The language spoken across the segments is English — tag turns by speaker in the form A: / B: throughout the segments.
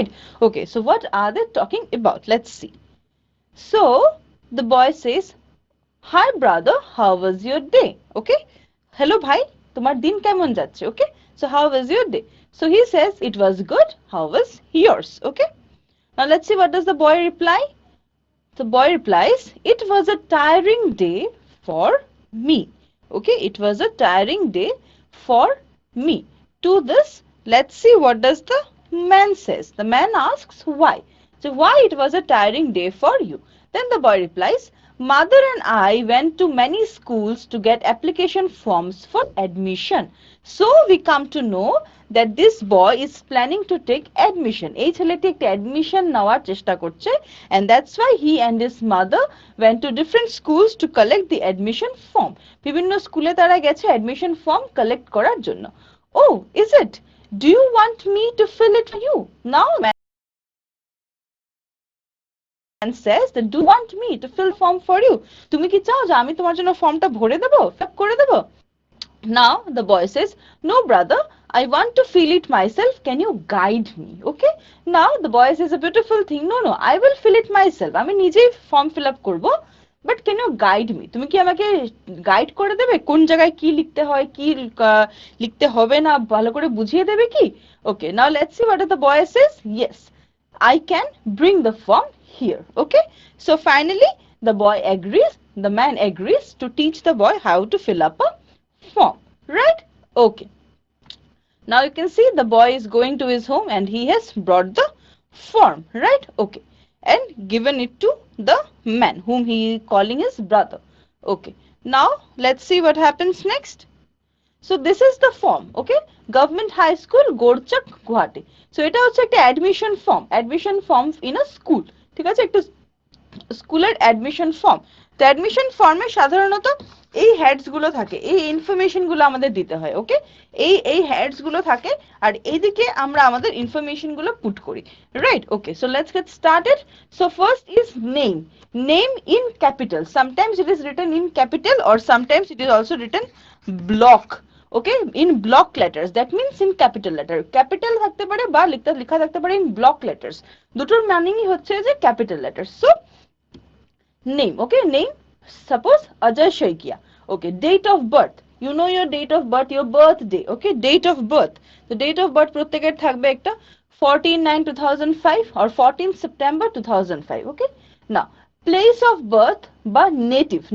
A: right? Okay, so what are they talking about? Let's see. So the boy says, hi brother, how was your day? Okay, hello bhai, তোমার দিন কেমন যাচ্ছে? Okay, so how was your day? So he says it was good. How was yours? Okay, now let's see what does the boy reply. The boy replies, it was a tiring day for me. Okay, it was a tiring day for me. To this, let's see what does the man says. The man asks why. So why it was a tiring day for you? Then the boy replies, mother and I went to many schools to get application forms for admission. So we come to know that this boy is planning to take admission. এই ছেলেটি একটা admission নেওয়ার চেষ্টা করছে, and that's why he and his mother went to different schools to collect the admission form. বিভিন্ন স্কুলে তারা গেছে admission form collect করার জন্য. Oh, is it? Do you want me to fill it for you? Now and says that do you want me to fill form for you? তুমি কি চাও যে আমি তোমার জন্য ফর্মটা ভরে দেব, ফিল আপ করে দেব? Now the boy says, no brother, I want to fill it myself. Can you guide me? Okay, now the boy says a beautiful thing. No, I will fill it myself. আমি নিজেই form fill up করব, but can you guide me? তুমি কি আমাকে guide করে দেবে কোন জায়গায় কি লিখতে হয়, কি লিখতে হবে না, ভালো করে বুঝিয়ে দেবে কি? Okay, now let's see what the boy says. Yes, I can bring the form here. Okay, so finally the boy agrees, the man agrees to teach the boy how to fill up a form, right? Okay, now you can see the boy is going to his home and he has brought the form, right? Okay, and given it to the man whom he is calling his brother. Okay, now let's see what happens next. So this is the form. Okay, Government High School, Gorchak, Guwahati. So এটা হচ্ছে একটা admission form in a school. ঠিক আছে, একটা স্কুলের admission form. তো admission ফর্মে সাধারণত এই হেডস গুলো থাকে, এই ইনফরমেশন গুলো আমাদের দিতে হয়। ওকে, এই হেডস গুলো থাকে আর এইদিকে আমরা আমাদের ইনফরমেশন গুলো পুট করি, right? Okay, so let's get started. So first is name. Name in capital, sometimes it is written in capital or sometimes it is also written block. Okay, in block letters, that means in capital letter. Capital থাকতে পারে বা লেখা থাকতে পারে in block letters, দুটোর মিনিংই হচ্ছে যে capital letters. So name, okay, name, suppose Ajay Shaikia. Okay, date of birth, you know your date of birth, your birthday. Okay, date of birth, the date of birth প্রত্যেকের থাকবে একটা 14/9/2005 or 14th September 2005. Okay, now place of birth বা native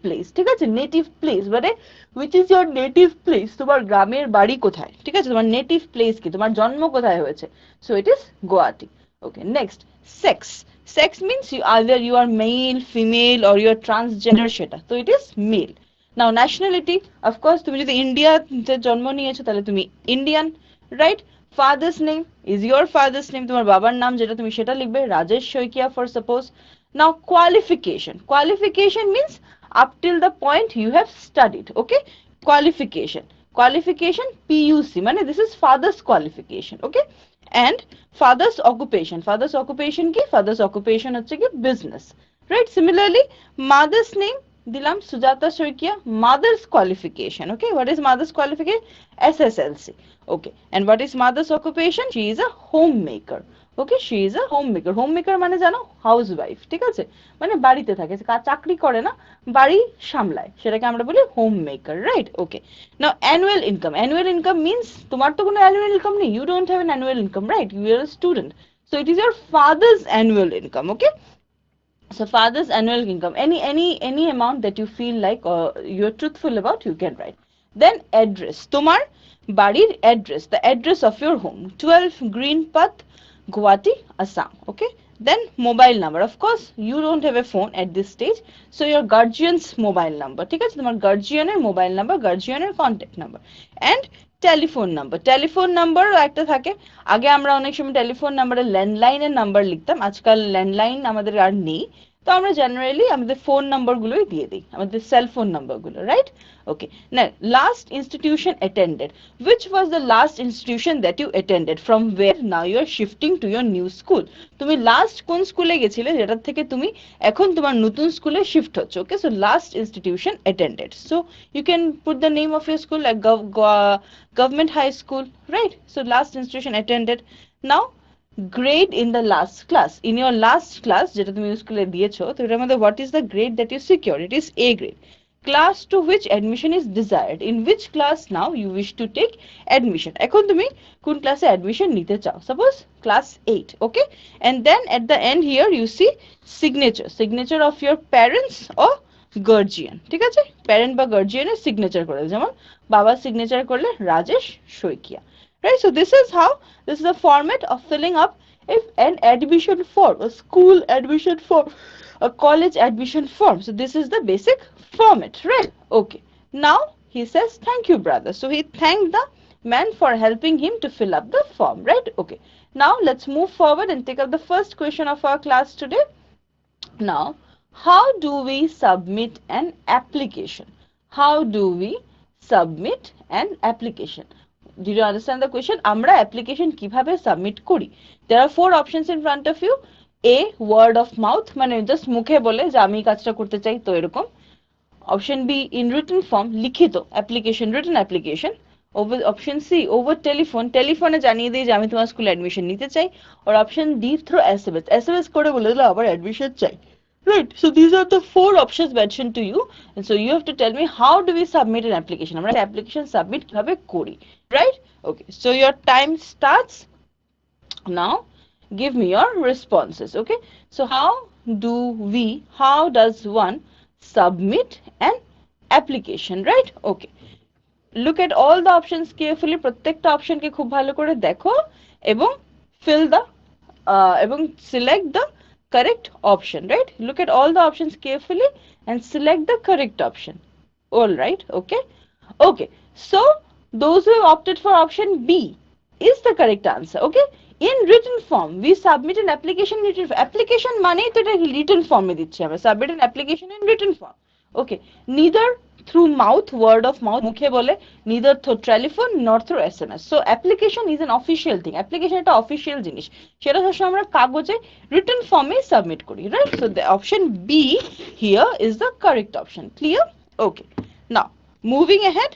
A: place, ঠিক আছে, native place মানে which is your native place, তোমার গ্রামের বাড়ি কোথায়, ঠিক আছে, তোমার native place কি, তোমার জন্ম কোথায় হয়েছে, so it is Guwahati. Okay, next, sex. Sex means either you are male, female or you are transgender সেটা, so it is male. Now nationality, of course তুমি যদি ইন্ডিয়াতে জন্ম নিয়েছো তাহলে তুমি Indian, right? Father's name is your father's name, তোমার বাবার নাম যেটা তুমি সেটা লিখবে, Rajesh Saikia for suppose. Now qualification, qualification means up till the point you have studied. Okay, qualification PUC মানে this is father's qualification. Okay, and father's occupation কি, father's occupation হচ্ছে কি business, right? Similarly mother's name দিলাম Sujata Saikia, mother's qualification. Okay, what is mother's qualification? SSLC. Okay, and what is mother's occupation? She is a homemaker. Okay, she is a homemaker. Homemaker মানে জানো housewife, ঠিক আছে, মানে বাড়িতে থাকে, চাকরি করে না, বাড়ি সামলায়, সেটাকে আমরা বলি homemaker, right? Okay, now annual income means তোমার তো কোনো annual income নেই, you don't have an annual income, right? You are a student, so it is your father's annual income. Okay, so father's annual income, any amount that you feel like you're truthful about, you can write. Then address, তোমার বাড়ির address, the address of your home, 12 Green Path, Guwahati, Assam. Okay, then mobile number, of course you don't have a phone at this stage, so your guardian's mobile number, ঠিক আছে, তোমার guardian's mobile number, guardian's contact number, and telephone number একটা থাকে। আগে আমরা অনেক সময় telephone নাম্বারে ল্যান্ডলাইনের নাম্বার লিখতাম, আজকাল ল্যান্ডলাইন আমাদের আর নেই, তো আমরা জেনারেলি আমাদের ফোন নাম্বারগুলোই দিয়ে দিই, আমাদের সেল ফোন নাম্বারগুলো, রাইট? ওকে, না last institution attended, which was the last institution that you attended, from where now you are shifting to your new school. তুমি লাস্ট কোন স্কুলে গেছিলে যেটার থেকে তুমি এখন তোমার নতুন স্কুলে শিফট হচ্ছে। Okay, so last institution attended, so you can put the name of your school like government high school, right? So last institution attended. Now grade in the last class. In your last class যেটা তুমি স্কুলে দিয়েছো, তো এটার মধ্যে what is the grade that you secured? It is A grade. Class to which admission is desired. In which class now you wish to take admission? এখন তুমি কোন ক্লাসে admission নিতে চাও? Suppose class 8, okay? And then at the end here you see signature of your parents or guardian. ঠিক আছে? Parent বা guardian এর signature করে, যেমন বাবার signature করলে Rajesh Saikia. Right, so this is the format of filling up if an admission form, a school admission form, a college admission form. So this is the basic format, right? Okay, now he says thank you brother, so he thanked the man for helping him to fill up the form, right? Okay, now let's move forward and take up the first question of our class today. Now, how do we submit an application? How do we submit an application? Did you understand the question? আমরা application কিভাবে submit করি? There are 4 options in front of you. A, word of mouth, মানে just মুখে বলে যে আমি কাজটা করতে চাই, তো এরকম। Option B, in written form, লিখিত application, written application. Option C, over telephone, telephone জানিয়ে দিই যে আমি তোমার স্কুলে admission নিতে চাই। Or option D, through SMS, SMS করে বলে দিলে আবার admission চাই। Right, so these are the 4 options mentioned to you, and so you have to tell me how do we submit an application. আমরা application submit কিভাবে করি, right? Okay, so your time starts now. Give me your responses. Okay, so how does one submit an application, right? Okay, look at all the options carefully, প্রত্যেকটা অপশনকে খুব ভালো করে দেখো এবং fill the এবং select the correct option, right? Look at all the options carefully and select the correct option. All right, okay? Okay, so those who have opted for option B is the correct answer, okay? In written form, we submit an application in written form. Application মানে তো এটা written form এ দিচ্ছি আমরা, submit an application in written form, okay? Neither through mouth, word of mouth, মুখে বলে, neither through telephone nor through SMS. So application is an official thing. Application একটা official জিনিস, সেটা সবসময় আমরা কাগজে written form এ submit করি, right? So the option B here is the correct option. Clear? Okay, now moving ahead,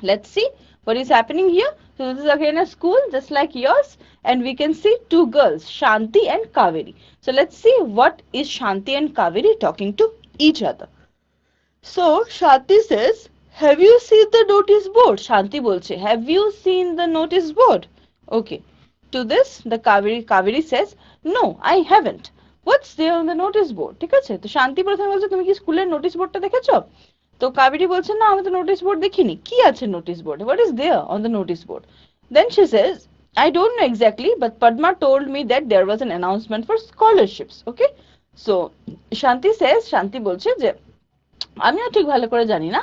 A: let's see what is happening here. So this is again a school just like yours, and we can see 2 girls, Shanti and Kaveri. So let's see what is Shanti and Kaveri talking to each other. So Shanti says, have you seen the notice board? Shanti bolche, have you seen the notice board? Okay, to this the Kaveri says, no, I haven't. What's there on the notice board? ঠিক আছে, তো শান্তি প্রথমে বলছে তুমি কি স্কুলের notice বোর্ডটা দেখেছো? তো কাবেরী বলছে না, আমি তো নোটিশ বোর্ড দেখিনি। কি আছে নোটিশ বোর্ডে? What is there on the notice board? Then she says, I don't know exactly, but Padma told me that there was an announcement for scholarships. Okay, so Shanti বলছে যে আমিও ঠিক ভালো করে জানি না,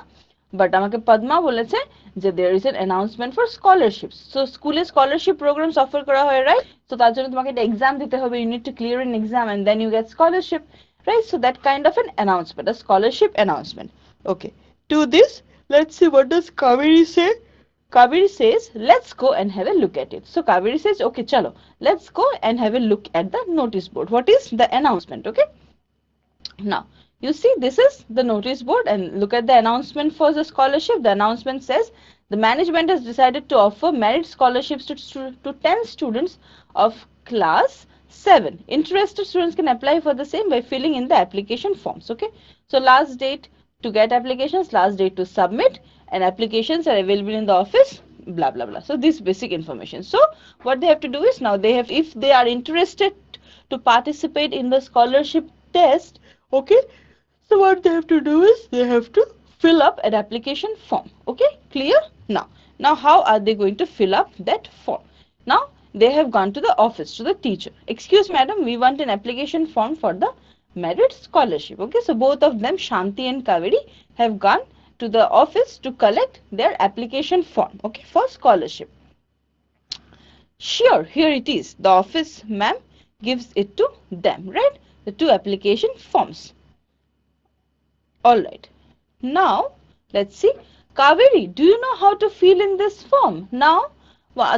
A: বাট আমাকে পদ্মা বলেছে যে there is an announcement for scholarships. So স্কুলে স্কলারশিপ প্রোগ্রামস অফার করা হয়, রাইট? তো তার জন্য তোমাকে একটা এক্সাম দিতে হবে, you need to clear an exam and then you get scholarship, right? So that kind of an announcement, a scholarship announcement. Okay, to this let's see what does Kaveri say. Kaveri says, let's go and have a look at it. So Kaveri says, okay, chalo, let's go and have a look at the notice board. What is the announcement? Okay, now you see this is the notice board, and look at the announcement for the scholarship. The announcement says the management has decided to offer merit scholarships to 10 students of class 7. Interested students can apply for the same by filling in the application forms. Okay, so last date to get applications, last date to submit, and applications are available in the office, blah blah blah. So this basic information. So what they have to do is, now they have, if they are interested to participate in the scholarship test, okay, so what they have to do is they have to fill up an application form. Okay, clear? Now how are they going to fill up that form? Now they have gone to the office, to the teacher. Excuse madam, we want an application form for the merit scholarship. Okay, so both of them, Shanti and Kaveri, have gone to the office to collect their application form, okay, for scholarship. Sure, here it is. The office ma'am gives it to them, right? The 2 application forms. All right, now let's see. Kaveri, do you know how to fill in this form? Now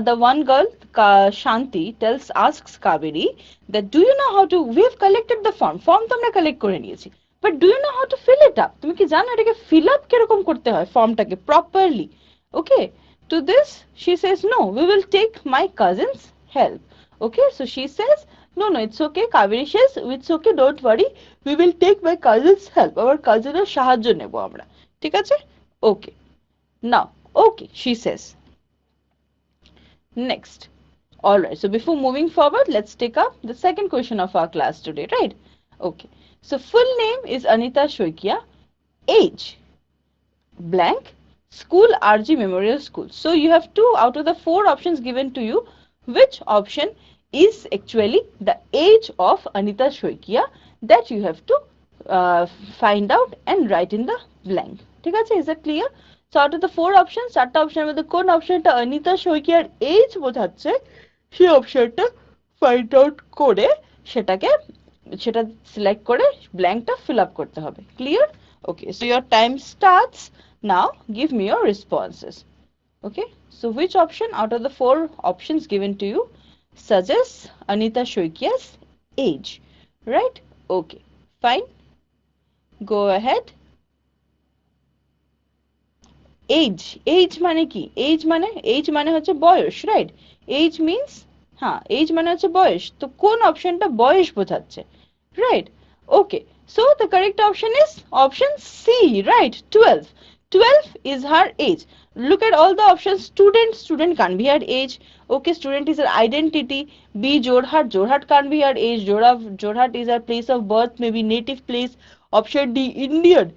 A: the one girl, Shanti, asks Kaveri that, do you know how to, we have collected the form তো আমরা collect করে নিয়েছি, but do you know how to fill it up? তুমি কি জানো এটাকে fill up কিরকম করতে হয় ফর্মটাকে properly? Okay, to this she says, no, we will take my cousin's help. Okay, so she says, no, no, it's okay. Kaveri says, it's okay, don't worry. We will take my cousin's help. Our cousin's সাহায্য নেব আমরা। ঠিক আছে? Okay. Now, okay, she says. Next. Alright, so before moving forward, let's take up the second question of our class today, right? Okay. So full name is Anita Shoikia. Age blank. School RG Memorial School. So you have two out of the four options given to you. Which option is actually the age of Anita Shoikia that you have to find out and write in the blank. ঠিক আছে? Is that clear? So out of the four options, চারটা অপশনের মধ্যে কোন অপশনটা Anita শইকিয়ার age বোঝাচ্ছে সেই অপশনটা ফাইন্ড আউট করে সেটা সিলেক্ট করে ব্ল্যাঙ্কটা ফিল আপ করতে হবে। Clear? Okay, so your time starts now. Give me your responses. Okay, so which option out of the four options given to you suggests Anita Shoikia's age? Right? Okay, fine. Go ahead. Age মানে কি? age মানে হচ্ছে বয়স, right? Age means age মানে হচ্ছে বয়স। তো কোন অপশনটা বয়স বোঝাচ্ছে? Right? Okay, so the correct option is option C, right? 12. 12 is her age. Look at all the options. Student can't be her age. Okay, student is her identity. B, Jorhat can't be her age. Jorhat is her place of birth, maybe native place. Option D, Indian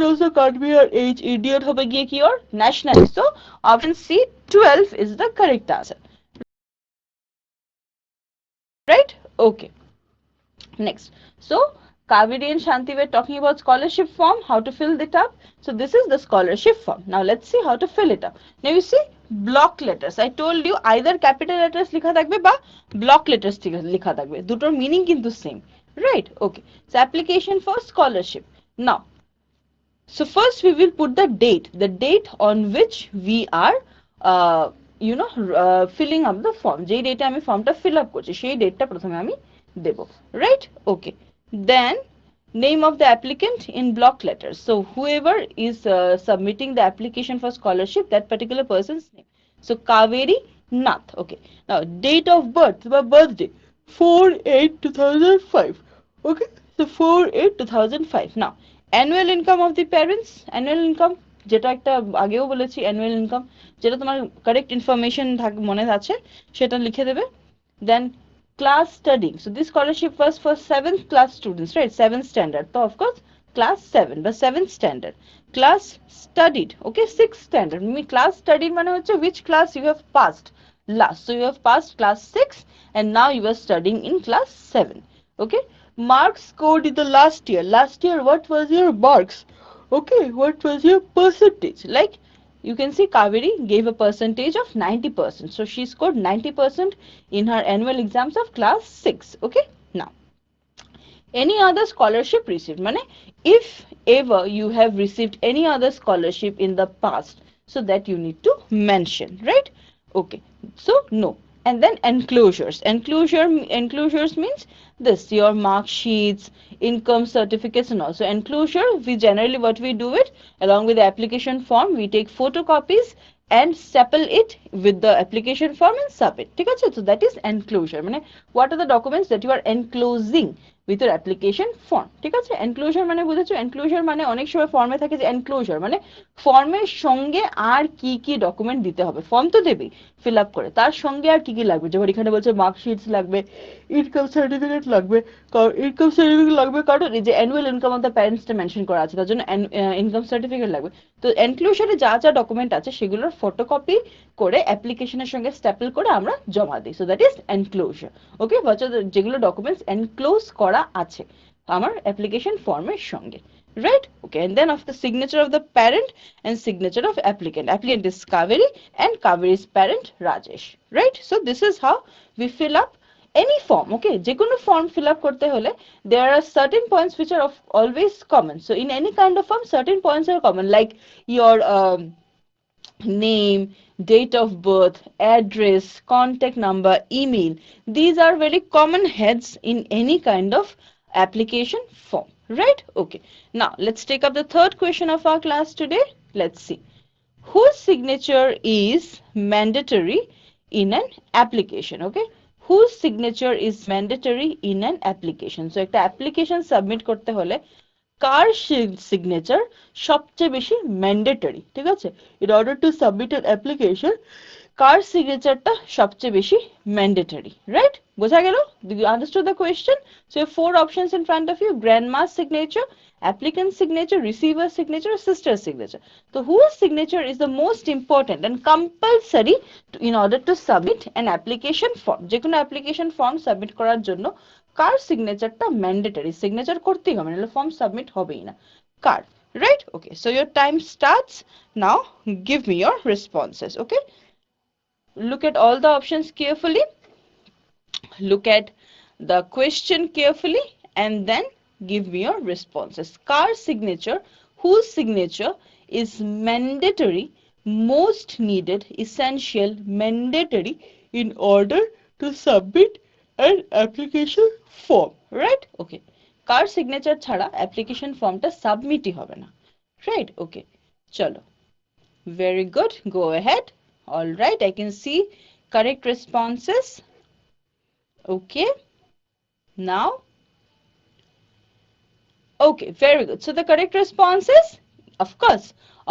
A: also can't be her age. Indian hobe giye ki or nationality. So option C, 12 is the correct answer. Right? Okay. Next. So Kaveri and Shanti were talking about scholarship form, how to fill it up. So this is the scholarship form. Now let's see how to fill it up. Now you see block letters. I told you either capital letters likha thakbe ba block letters likha thakbe. Dutor meaning kintu same. Right? Okay. So application for scholarship. Now, so first we will put the date on which we are filling up the form. যে date আমি ফর্মটা fill up করছি সেই ডেটটা প্রথমে আমি দেব। Right? Okay. Then name of the applicant in block letters. So whoever is submitting the application for scholarship, that particular person's name. So Kaveri Nath. Okay. Now date of birth, birthday 4/8/2005. Okay. So 4/8/2005. Now annual income of the parents, annual income যেটা একটা আগেও বলেছি annual income যেটা তোমার correct information মনে আছে সেটা লিখে দেবে। Then class studying. So this scholarship was for 7th class students, right? 7th standard. So of course class 7 but 7th standard. Class studied. Okay, 6th standard. Class studied মানে হচ্ছে which class you have passed last. So you have passed class 6 and now you are studying in class 7. Okay. Marks scored in the last year. Last year what was your marks? Okay, what was your percentage? Like you can see Kaveri gave a percentage of 90%. So she scored 90% in her annual exams of class 6. Okay. Now, any other scholarship received. Mane, if ever you have received any other scholarship in the past, so that you need to mention, right? Okay. So no. And then enclosures. Enclosures means this, your mark sheets, income certificates and also enclosure. We generally what we do it along with the application form, we take photocopies and staple it with the application form and submit. ঠিক আছে? So that is enclosure. মানে what are the documents that you are enclosing with your application form? ঠিক আছে? Enclosure মানে বুঝেছো? Enclosure মানে অনেক সময় ফর্মে থাকে যে enclosure মানে ফর্মের সঙ্গে আর কি কি ডকুমেন্ট দিতে হবে। ফর্ম তো দেবেই fill up করে, তার সঙ্গে আর কি কি লাগবে, যেমন এখানে বলছে মার্কশিটস লাগবে, ইনকাম সার্টিফিকেট লাগবে, ইনকাম সার্টিফিকেট লাগবে কারণ এই যে অ্যানুয়াল ইনকাম অফ দ্য প্যারেন্টসটা মেনশন করা আছে তার জন্য ইনকাম সার্টিফিকেট লাগবে। তো এনক্লোজারে যা যা ডকুমেন্ট আছে সেগুলোর ফটোকপি করে অ্যাপ্লিকেশনের সঙ্গে স্ট্যাপল করে আমরা জমা দিই। So that is enclosure. Okay, যেগুলো ডকুমেন্টস এনক্লোজ করা আছে আমার অ্যাপ্লিকেশন ফর্মের সঙ্গে। Right? Okay, and then of the signature of the parent and signature of applicant. Applicant is Kaveri and Kaveri's parent Rajesh. Right? So this is how we fill up any form. Okay, যে কোনো form fill up করতে হলে there are certain points which are always common. So in any kind of form certain points are common, like your name, date of birth, address, contact number, email. These are very common heads in any kind of application form. Right? Okay. Now let's take up the third question of our class today. Let's see. Whose signature is mandatory in an application? Okay. whose signature is mandatory in an application. So একটা application submit করতে হলে কার signature সবচেয়ে বেশি mandatory, ঠিক আছে? In order to submit an application, কার সিগনেচারটা সবচেয়ে বেশি mandatory, right? বোঝা গেল? Did you understood the question? So you have four options in front of you: grandma's signature, applicant signature, receiver signature, sister signature. So whose signature is the most important and compulsory in order to submit an application form? যে কোনো application form submit করার জন্য কার সিগনেচারটা mandatory, signature করতেই হবে, নাহলে form submit হবেই না। কার, right? Okay, so your time starts now. Give me your responses. Okay, look at all the options carefully, look at the question carefully, and then give me your responses. Car signature, whose signature is mandatory, most needed, essential, mandatory in order to submit an application form, right? Okay, car signature ছাড়া application formটা submitই হবে না, right? Okay, চলো, very good, go ahead. All right, I can see correct responses. Okay, now, okay, very good. So the correct response is, of course,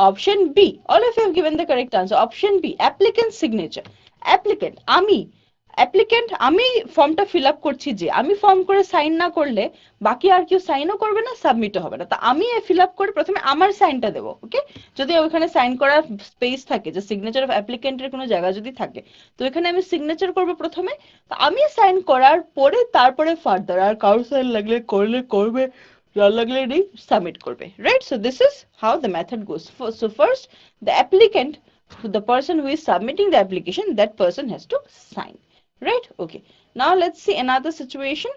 A: option B. All of you have given the correct answer. Option B, applicant signature. Applicant, আমি ফর্মটা fill up করছি, যে আমি form করে sign না করলে বাকি আর কেউ সাইনও করবে না, সাবমিটও হবে না। তা আমি ফিল আপ করে প্রথমে আমার সাইনটা দেবো, ওকে? যদি ওখানে সাইন করার স্পেস থাকে, যে সিগনেচার অফ অ্যাপ্লিকেন্টের কোনো জায়গা যদি থাকে, তো এখানে আমি সিগনেচার করব প্রথমে, তো আমি সাইন করার পরে তারপরে ফার্দার আর কারোর সাইন লাগলে করলে করবে, না লাগলে নেই, সাবমিট করবে, right? So this is how the method goes. So first the applicant, the person who is submitting the application, that person has to sign, right? Okay, now let's see another situation.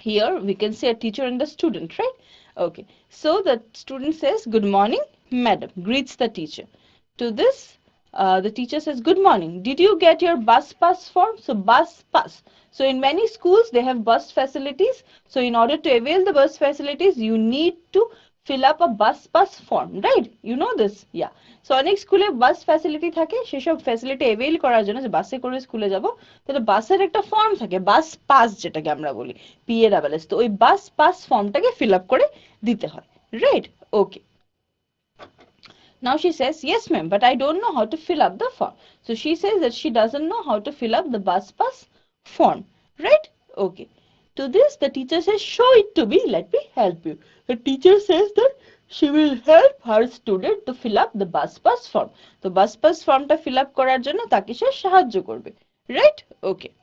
A: Here we can see a teacher and the student, right? Okay, so the student says good morning madam, greets the teacher. To this the teacher says good morning, did you get your bus pass form? So bus pass, so in many schools they have bus facilities, so in order to avail the bus facilities you need to fill up a bus pass form, right? You know this, yeah. So অনেক স্কুলে বাস facility থাকে, সেসব facility avail করার জন্য, যে বাসে করে স্কুলে যাব, তাহলে বাসের একটা ফর্ম থাকে, বাস পাস যেটাকে আমরা বলি, PASS, তো ওই বাস পাস ফর্মটাকে ফিল আপ করে দিতে হয়, right? Okay, now she says yes ma'am, but I don't know how to fill up the form. So she says that she doesn't know how to fill up the bus pass form, right? Okay, to this the teacher says show it to me, let me help you. The teacher says that she will help her student to fill up the bus pass form. তো bus pass ফর্মটা fill up করার জন্য তাকে সে সাহায্য করবে, right? Okay,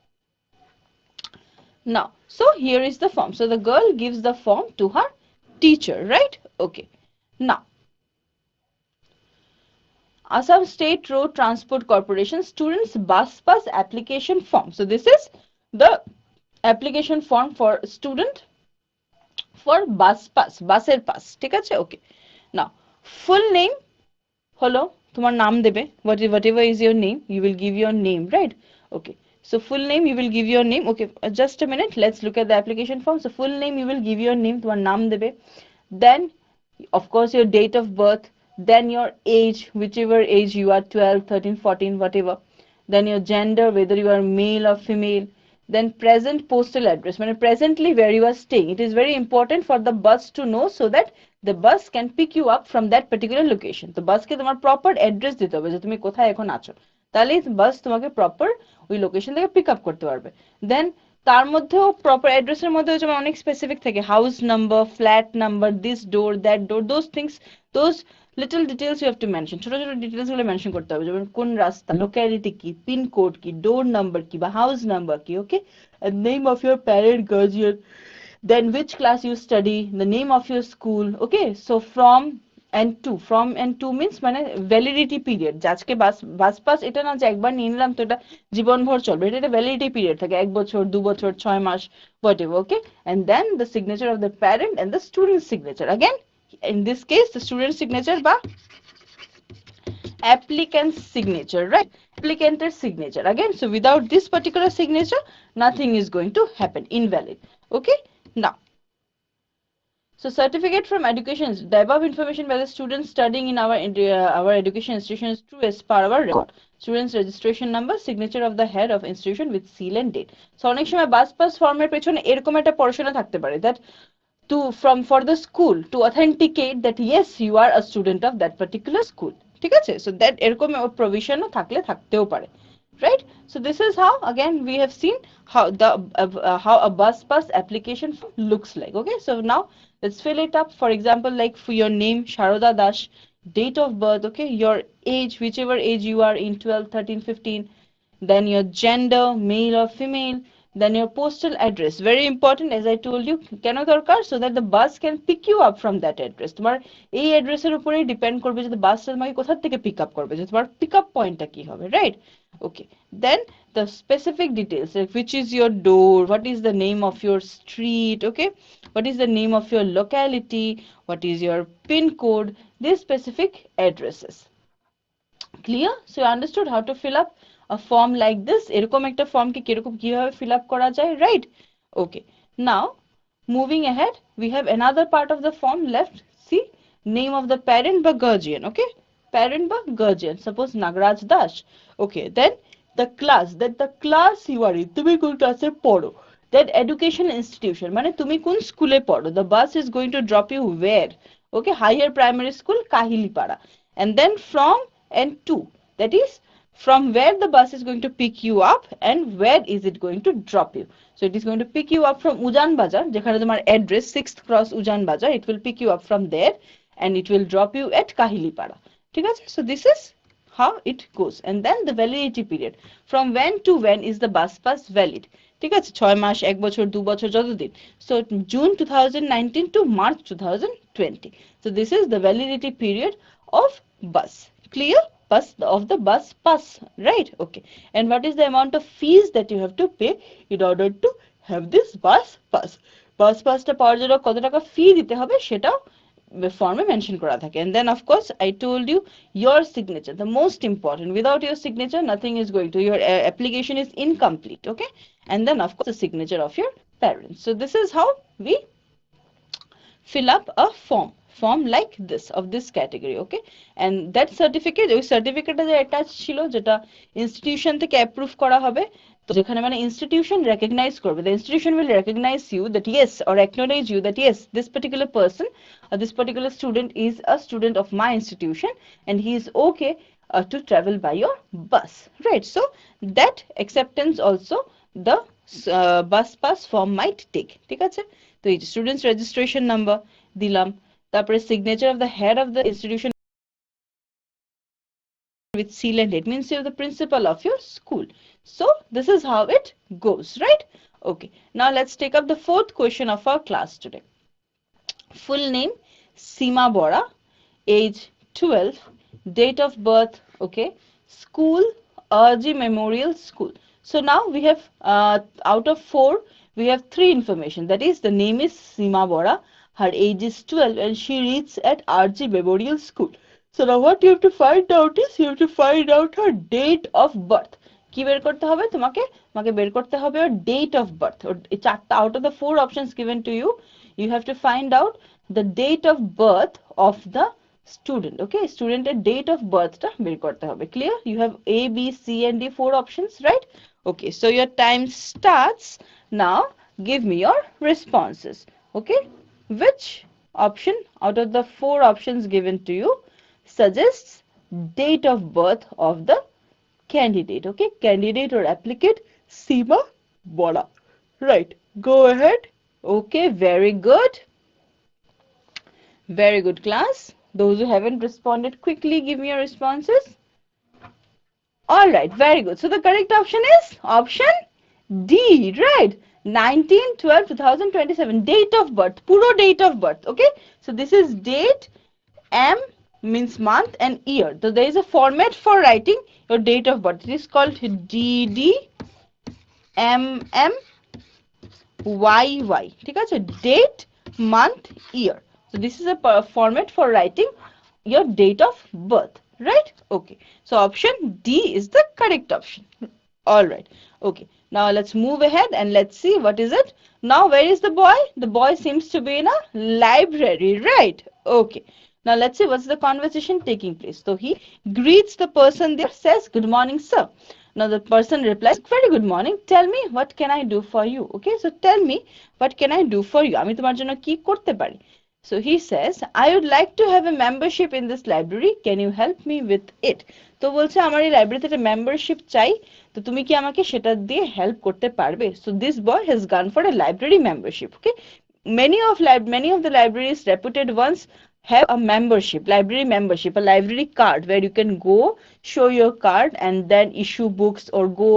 A: now so here is the form. So the girl gives the form to her teacher, right? Okay, now Assam State Road Transport Corporation students bus pass application form. So this is the application form for student for bus pass, বাসের pass, ঠিক আছে? ওকে, নাও full name হলো, তোমার নাম দেবে, whatever is your name, you will give your name, right? Okay, so full name you will give your name. Okay, just a minute, let's look at the application form. So full name you will give your name, তোমার নাম দেবে, then of course your date of birth, then your age, whichever age you are, 12, 13, 14, whatever, then your gender, whether you are male or female, then present postal address, মানে presently where you are staying. It is very important for the bus to know, so that the bus can pick you up from that particular location. তো বাসকে তোমার proper address দিতে হবে, যে তুমি কোথায় এখন আছো, তাহলে বাস তোমাকে প্রপার ওই লোকেশন থেকে পিক আপ করতে পারবে। দেন তার মধ্যেও প্রপার অ্যাড্রেসের মধ্যেও যেমন অনেক স্পেসিফিক থাকে, house number, flat number, this door, that door, those things, those little details you have to mention, ছোট ছোট ডিটেলস গুলো মেনশন করতে হবে, যেমন কোন রাস্তা, লোক্যালিটি কি, পিন কোড কি, ডোর নাম্বার কি বা হাউস নাম্বার কি, ওকে, and name of your parent, guardian, then which class you study, the name of your school, okay? So from and to means মানে ভ্যালিডিটি পিরিয়ড, যে আজকে বাস পাস এটা না যে একবার নিয়ে নিলাম তো এটা জীবনভর চলবে, এটা একটা ভ্যালিডিটি পিরিয়ড থাকে, 1 বছর, 2 বছর, 6 মাস, whatever, okay? And then the signature of the parent and the student signature, again in this case the student signature বা applicant's signature, right? Applicant's signature again. So without this particular signature nothing is going to happen, invalid, okay? Now So certificate from education, the above information by the students studying in our education institution is true as per our record. Students registration number, signature of the head of institution with seal and date. So অনেক সময় বাস pass ফর্মের পেছনে এরকম একটা পড়াশোনা থাকতে পারে, that to from for the school to authenticate that yes you are a student of that particular school, ঠিক আছে? So that এরকম provision থাকলে থাকতেও পারে, right? So this is how again we have seen how a bus pass application looks like. Okay, so now let's fill it up. For example, like for your name Sharoda Dash, date of birth, okay, your age, whichever age you are in, 12, 13, 15, then your gender, male or female, then your postal address, very important as I told you, কেন দরকার, so that the bus can pick you up from that address. তোমার এই অ্যাড্রেসের উপরেই depend করবে যে বাসটা তোমাকে কোথা থেকে পিক আপ করবে, যে তোমার পিক আপ পয়েন্টটা কি হবে, right? Okay, then the specific details, like which is your door, what is the name of your street, okay, what is the name of your locality, what is your pin code, these specific addresses. Clear? So you understood how to fill up a form like this. এরকম একটা ফর্মকে কিরকম কিভাবে fill up করা যায়, right? Okay, now moving ahead, we have another part of the form left. See, name of the parent বা guardian, okay, parent বা guardian, suppose Nagraj Dash, okay, then the class, that the class you are in, তুমি কোন ক্লাসে পড়ো, that education institution, মানে তুমি কোন স্কুলে পড়ো, the bus is going to drop you where, okay, higher primary school Kahilipara, and then from and to, that is from where the bus is going to pick you up and where is it going to drop you. So it is going to pick you up from Ujan Bazar, যেখানে তোমার address 6th cross Ujan Bazar, it will pick you up from there and it will drop you at Kahilipara, ঠিক আছে? So this is how it goes. And then the validity period, from when to when is the bus pass valid, ঠিক আছে? 6 মাস, 1 বছর, 2 বছর, যতদিন, so June 2019 to March 2020. So this is the validity period of bus. Clear? Bus of the bus pass, right? Okay, and what is the amount of fees that you have to pay in order to have this bus pass? Bus pass টা পাওয়ার জন্য কত টাকা ফি দিতে হবে সেটাও ফর্মে mention করা থাকে। and then of course I told you your signature, the most important, without your signature nothing is going to, your application is incomplete, okay? And then of course the signature of your parents. So this is how we fill up a form like this, of this category, okay? And that certificate, ওই সার্টিফিকেটটা যে attach ছিল, যেটা institution থেকে approve করা হবে, তো যেখানে মানে ইনস্টিটিউশন রেকগনাইজ করবে, the institution will recognize you that yes, or acknowledge you that yes, this particular person or this particular student is a student of my institution and he is okay to travel by your bus, right? So that acceptance also the bus pass form might take, ঠিক আছে? তো এই students registration number দিলাম, তারপরে signature of the head of the institution with seal and date, means you're the principal of your school. So this is how it goes, right? Okay, now let's take up the fourth question of our class today. Full name Seema Bora, age 12, date of birth, okay, school RG Memorial School. So now we have out of 4 we have 3 information, that is the name is Seema Bora, her age is 12 and she reads at RG Memorial School. So now what you have to find out is you have to find out her date of birth. কি বের করতে হবে তোমাকে? তোমাকে বের করতে হবে ওর date of birth. এই চারটা out of the 4 options given to you, you have to find out the date of birth of the student, okay? Student এর date of birth টা বের করতে হবে। Clear? You have A, B, C and D 4 options, right? Okay, so your time starts now. Give me your responses, okay? Which option out of the 4 options given to you suggests date of birth of the candidate, okay? Candidate or applicant Seema Bora, right? Go ahead. Okay, very good. Very good, class. Those who haven't responded, quickly give me your responses. All right, very good. So the correct option is option D, right? 19/12/2027, date of birth, puro date of birth, okay? So this is date, M means month and year. So there is a format for writing your date of birth. It is called DDMMYY, ঠিক আছে? Date, month, year. So this is a format for writing your date of birth, right? Okay, so option D is the correct option. All right, okay, Now let's move ahead and let's see what is it. Now where is the boy? The boy seems to be in a library, right? Okay. Now let's see what's the conversation taking place. So he greets the person there, says, "Good morning, sir." Now the person replies, "Very good morning. Tell me, what can I do for you?" Okay, so tell me, what can I do for you? আমি তোমার জন্য কি করতে পারি? So he says, "I would like to have a membership in this library. Can you help me with it?" তো বলছে আমার এই লাইব্রেরিতে একটা মেম্বারশিপ চাই, তো তুমি কি আমাকে সেটা দিয়ে হেল্প করতে পারবে? So this boy has gone for a library membership. Okay, many of the libraries, reputed ones, have a membership, library membership, a library card where you can go, show your card, and then issue books or go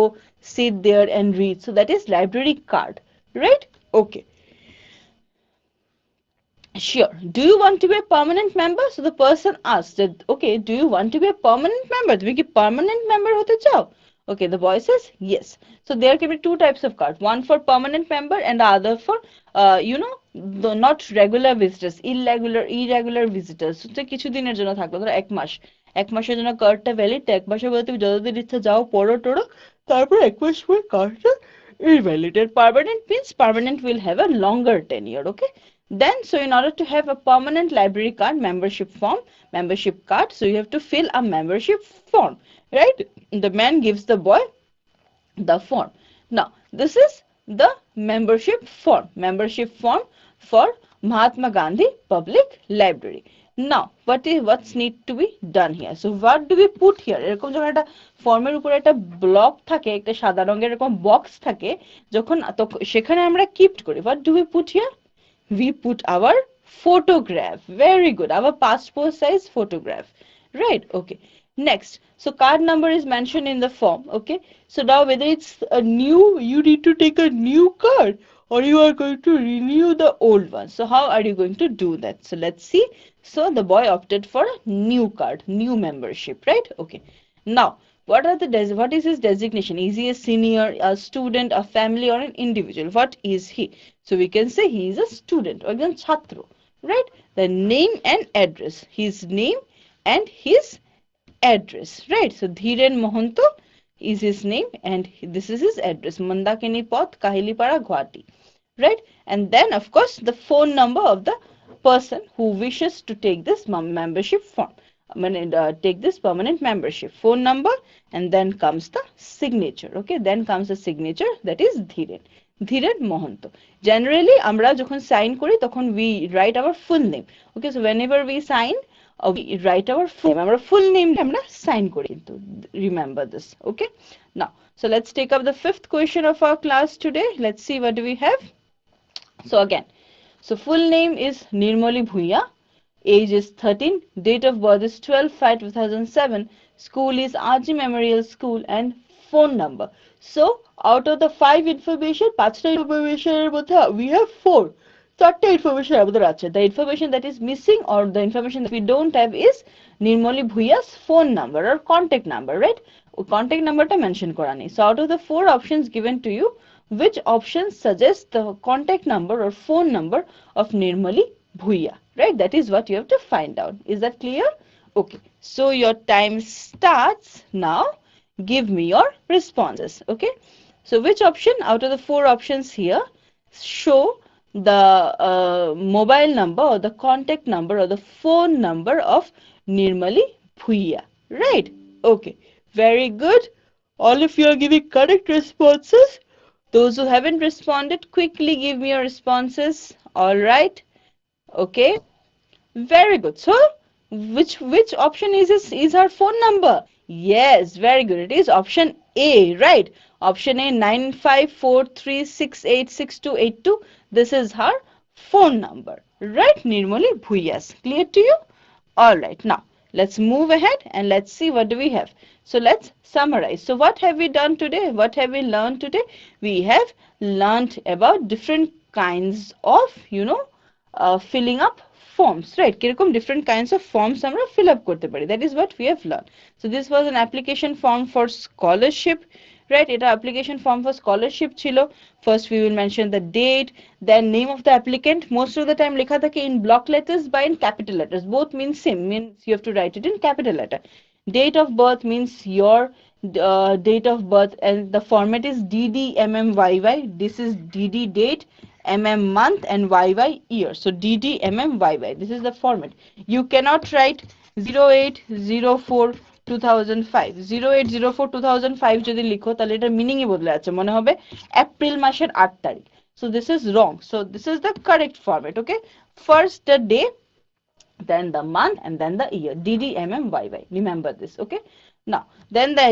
A: sit there and read. So that is library card, right? Okay. Sure. Do you want to be a permanent member? So the person asked that, okay, do you want to be a permanent member? তুমি কি permanent member হতে চাও? Okay, the boy says yes. So there can be two types of cards, one for permanent member and the other for, the not regular visitors, irregular visitors. So কিছু দিনের জন্য থাকলো, ধরো এক মাসের জন্য কার্ডটা ভ্যালিড, এক মাসের মধ্যে তুমি যতদিন ইচ্ছা যাও, পড়ো টড়ো, তারপর এক মাস পর কার্ডটা invalid. Permanent means permanent will have a longer tenure. Okay. Then, so in order to have a permanent library card, membership card, so you have to fill a membership form, right? The man gives the boy the form. Now, this is the membership form for Mahatma Gandhi Public Library. Now, what's need to be done here? So, what do we put here? এরকম যখন একটা ফর্মের উপরে একটা block থাকে, একটা সাদা রঙের এরকম বক্স থাকে, যখন সেখানে আমরা কিপ করি, what do we put here? We put our photograph. Very good. Our passport size photograph. Right? Okay. Next. So card number is mentioned in the form. Okay. So now whether it's a new, you need to take a new card or you are going to renew the old one. So how are you going to do that? So let's see. So the boy opted for a new card, new membership, right? Okay. Now, what is his designation? Is he a senior, a student, a family, or an individual? What is he? So we can say he is a student or a chatro, right? The name and address. His name and his address, right? So Dhiren Mohanto is his name and this is his address. Mandakini Pot, Kahilipara, Guwahati, right? And then of course the phone number of the person who wishes to take this membership form. Take this permanent membership, phone number, and then comes the signature. Okay, then comes the signature, that is Dhiren Mohanto. Generally আমরা যখন sign করি তখন we write our full name. Okay, so whenever we sign, we write our full name. আমরা full name আমরা sign করি কিন্তু, remember this. Okay, now so let's take up the fifth question of our class today. Let's see what do we have. So again, so full name is Nirmali Bhuiya. Age is 13, date of birth is 12/5/2007, school is RG Memorial School, and phone number. So out of the 5 information, 5টা information এর মধ্যে we have 4. 4টা information আমাদের আছে. The information that is missing or the information that we don't have is Nirmali Bhuiya's phone number or contact number, right? Contact number টা mention করা নেই. So out of the 4 options given to you, which option suggests the contact number or phone number of Nirmali Bhuiya? Right, that is what you have to find out. Is that clear? Okay, so your time starts now. Give me your responses. Okay, so which option out of the 4 options here show the mobile number or the contact number or the phone number of Nirmali Bhuiya? Right, okay, very good. All of you are giving correct responses. Those who haven't responded, quickly give me your responses. All right. Okay, very good. So which option is her phone number? Yes, very good. It is option A, right? Option A, 9543686282. This is her phone number, right? Nirmali Bhuiya's. Clear to you? All right, now let's move ahead and let's see what do we have. So let's summarize. So what have we done today? What have we learned today? We have learned about different kinds of, filling up forms, right? কিরকম different kinds of forms আমরা fill up করতে পারি. That is what we have learned. So this was an application form for scholarship, right? এটা application form for scholarship ছিল. First we will mention the date, then name of the applicant. Most of the time লেখা থাকে in block letters by in capital letters. Both means same, means you have to write it in capital letter. Date of birth means your date of birth, and the format is DDMMYY. This is DD date, MM month, and YY year. So DDMMYY, this is the format. You cannot write 0804 2005 0804 2005 যদি লিখো তাহলে এটার মিনিংই বদলে যাচ্ছে, মনে হবে April মাসের 8 তারিখ। So this is wrong. So this is the correct format. Okay, first the day, then the month, and then the year. DDMMYY, remember this. Okay, now then the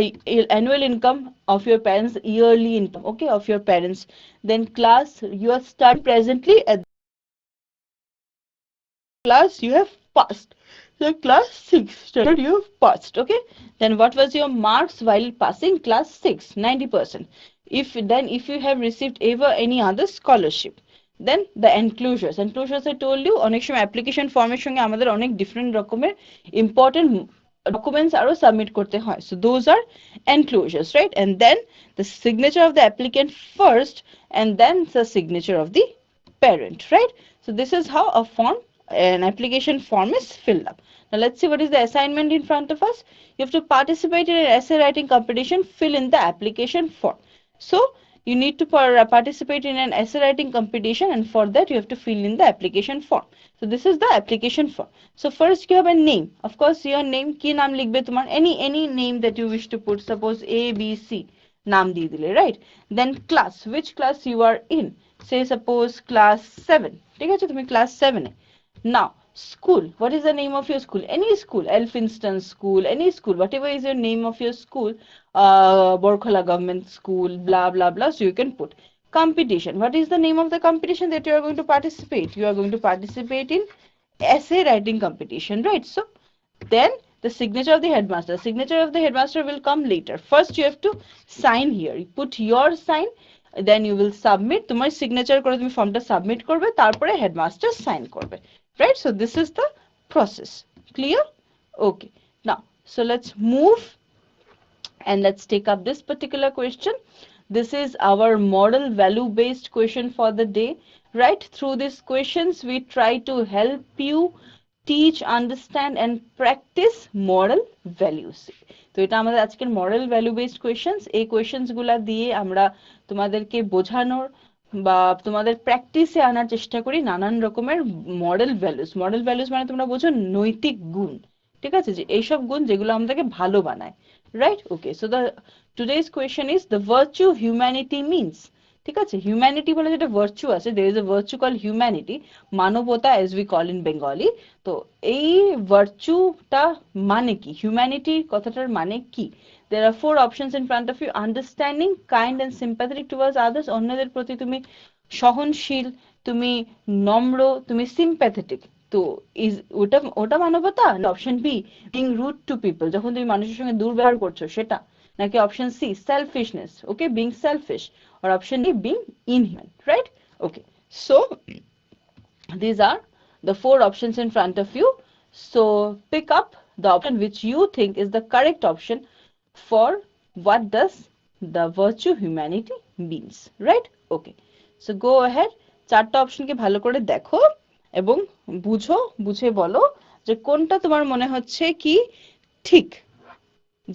A: annual income of your parents, yearly income, okay, of your parents. Then class you are studying presently, at class you have passed. So class 6 standard you have passed. Okay, then what was your marks while passing class 6? 90%. If you have received ever any other scholarship, then the enclosures I told you অনেক সময় application ফর্মের সঙ্গে আমাদের অনেক different রকমের important documents আরো submit করতে হয়, so those are enclosures, right? And then the signature of the applicant first, and then the signature of the parent, right? So this is how an application form is filled up. Now let's see what is the assignment in front of us. You have to participate in an essay writing competition. Fill in the application form. So you need to participate in an essay writing competition, and for that you have to fill in the application form. So this is the application form. So first you have a name. Of course your name, ki naam likhbe tumar, any name that you wish to put, suppose A B C naam diye dile, right? Then class, which class you are in, say suppose class 7, ঠিক আছে, তুমি class 7 A. Now school, what is the name of your school? Any school, Elphinstone school, any school, whatever is your name of your school, Borkhola government school, blah blah blah, so you can put. Competition, what is the name of the competition that you are going to participate? You are going to participate in essay writing competition, right? So then the signature of the headmaster, will come later. First you have to sign here, you put your sign, then you will submit, তোমার signature করে তুমি ফর্মটা submit করবে, তারপরে headmaster sign করবে, right? So this is the process. Clear? Okay, now so let's move and let's take up this particular question. This is our model value based question for the day, right? Through these questions we try to help you teach, understand and practice moral values. তো এটা আমাদের আজকের model value based questions. এই questions গুলা দিয়ে আমরা তোমাদেরকে বোঝানোর বা তোমাদের প্র্যাকটিসে আনার চেষ্টা করি নানান রকমের মডেল ভ্যালুস। মডেল ভ্যালুস মানে তোমরা বোঝো নৈতিক গুণ, ঠিক আছে, যে এইসব গুণ যেগুলো আমাদেরকে ভালো বানায়, right? Okay, so the today's question is the virtue humanity means. ঠিক আছে, হিউম্যানিটি বলে যেটা ভার্চু আছে, there is a virtue called humanity, মানবতা as we call in Bengali। তো এই ভার্চুটা মানে কি, হিউম্যানিটি কথাটার মানে কি? There are 4 options in front of you: understanding, kind and sympathetic towards others, অন্যদের প্রতি তুমি সহনশীল, তুমি নম্র, তুমি sympathetic। তো ইজ ওটা ওটা মানবতা? Option B being rude to people, যখন তুমি মানুষের সঙ্গে দুর্ব্যবহার করছো সেটা? নাকি option C selfishness, okay, being selfish, or option D being inhuman, right? Okay, so these are the 4 options in front of you. So pick up the option which you think is the correct option for what does the virtue humanity means, right? Okay, so go ahead, চারটা অপশনকে ভালো করে দেখো এবং বুঝো, বুঝে বলো যে কোনটা তোমার মনে হচ্ছে কি ঠিক,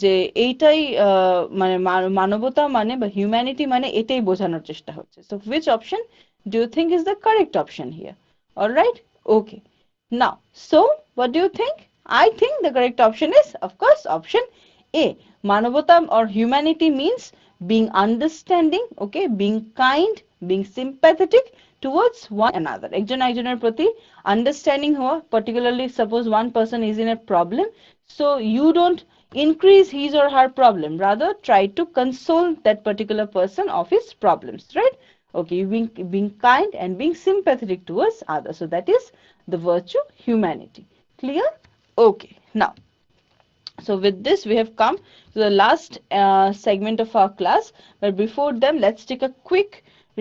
A: যে এইটাই মানে মানবতা মানে বা হিউম্যানিটি মানে এটাই বোঝানোর চেষ্টা হচ্ছে। So which option do you think is the correct option here? All right, okay, now so what do you think? I think the correct option is of course option A. মানবতা or humanity means being understanding, okay, being kind, being sympathetic towards one another, একজন একজনের প্রতি understanding হওয়া, particularly suppose one person is in a problem, so you don't increase his or her problem, rather try to console that particular person of his problems, right? Okay, being kind and being sympathetic towards others, so that is the virtue humanity. Clear? Okay, now so with this we have come to the last segment of our class, but before them let's take a quick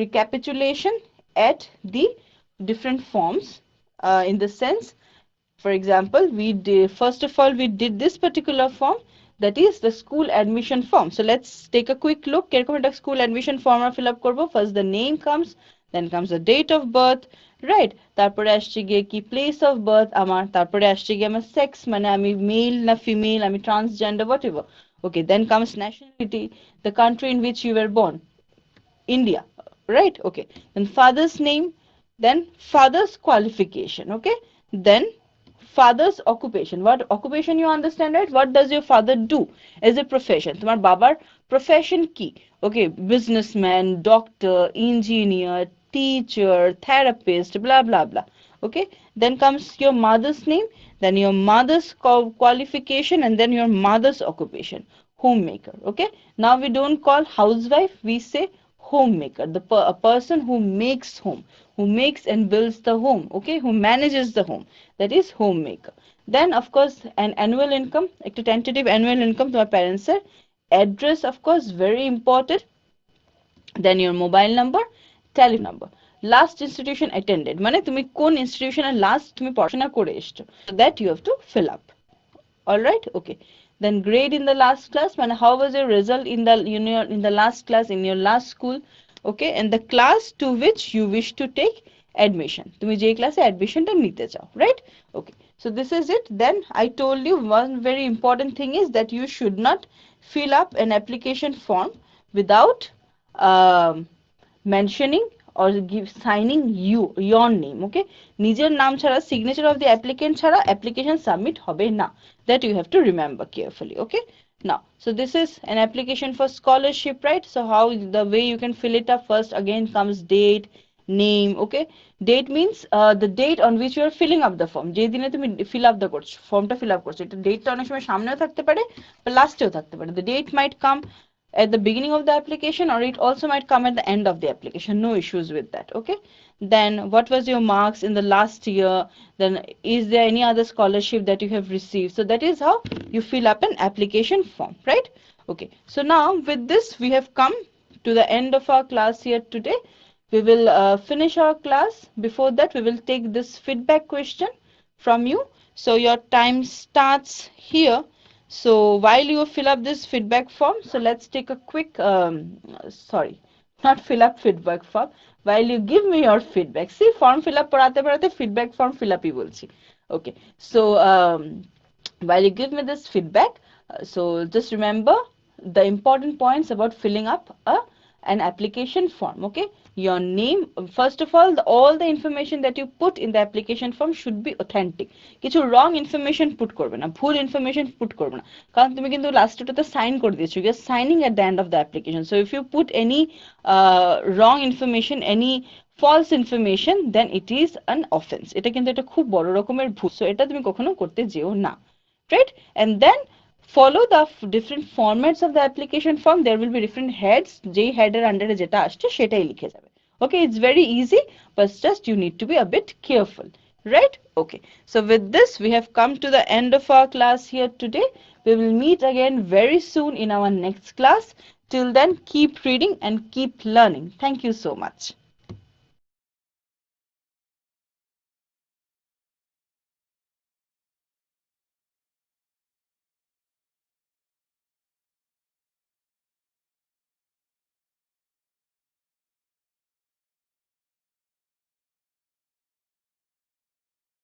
A: recapitulation at the different forms, in the sense, for example, we did, first of all we did this particular form, that is the school admission form. So let's take a quick look কিরকম একটা school admission form আমরা fill up করব। First the name comes, then comes the date of birth, right? তারপরে আসছে গিয়ে কি place of birth আমার, তারপরে আসছে গিয়ে আমার sex মানে আমি male না female, আমি transgender, whatever, Okay, then comes nationality, the country in which you were born. India, right? Okay. Then father's name, then father's qualification, okay? Then father's occupation. What occupation you understand, right? What does your father do as a profession? তোমার বাবার profession কি? Okay, businessman, doctor, engineer, teacher, therapist, blah blah blah. Okay, then comes your mother's name, then your mother's qualification, and then your mother's occupation, homemaker. Okay, now we don't call housewife, we say homemaker, a person who makes home, who makes and builds the home, okay, who manages the home, that is homemaker. Then of course an annual income, একটা tentative annual income তোমার parents এর, address of course very important, then your mobile number, telephone number, last institution attended, মানে তুমি কোন institution এ last তুমি পড়াশোনা করে এসছো, so that you have to fill up. All right, okay. Then grade in the last class, man, how was your result in the in the last class, in your last school? Okay, and the class to which you wish to take admission, তুমি যে ক্লাসে অ্যাডমিশনটা নিতে চাও, right? Okay, so this is it. Then I told you one very important thing is that you should not fill up an application form without mentioning or signing your name. Okay, নিজের নাম ছাড়া, signature of the applicant ছাড়া application submit হবে না, that you have to remember carefully. Okay, now so this is an application for scholarship, right? So how the way you can fill it up, first again comes date, name. Okay, date means the date on which you are filling up the form, যে দিনে তুমি fill up the করছো, ফর্মটা fill up করছো, এটা ডেটটা অনেক সময় সামনেও থাকতে পারে বা লাস্টেও থাকতে পারে, the date might come at the beginning of the application or it also might come at the end of the application, no issues with that. Okay, then what was your marks in the last year, then is there any other scholarship that you have received, so that is how you fill up an application form, right? Okay, so now with this we have come to the end of our class here today. We will finish our class. Before that we will take this feedback question from you, so your time starts here. So while you fill up this feedback form, so let's take a quick, sorry, not fill up feedback form. While you give me your feedback, see form fill up পড়াতে পড়াতে feedback form fill up ই বলছি. Okay, so while you give me this feedback, so just remember the important points about filling up an application form. Okay, your name, first of all the information that you put in the application form should be authentic. কিছু wrong information put করবে না, ভুল information put করবে না, কারণ তুমি কিন্তু লাস্টটাতে sign করে দিয়েছো, you are signing at the end of the application. So if you put any wrong information, any false information, then it is an offense. এটা কিন্তু একটা খুব বড় রকমের ভুল, so এটা তুমি কখনো করতে যেও না, right? And then follow the different formats of the application form. There will be different heads, যেই header under যেটা আসছে সেটাই লিখে যাবে. Okay, it's very easy, but just you need to be a bit careful, right? Okay, so with this we have come to the end of our class here today. We will meet again very soon in our next class. Till then, keep reading and keep learning. Thank you so much.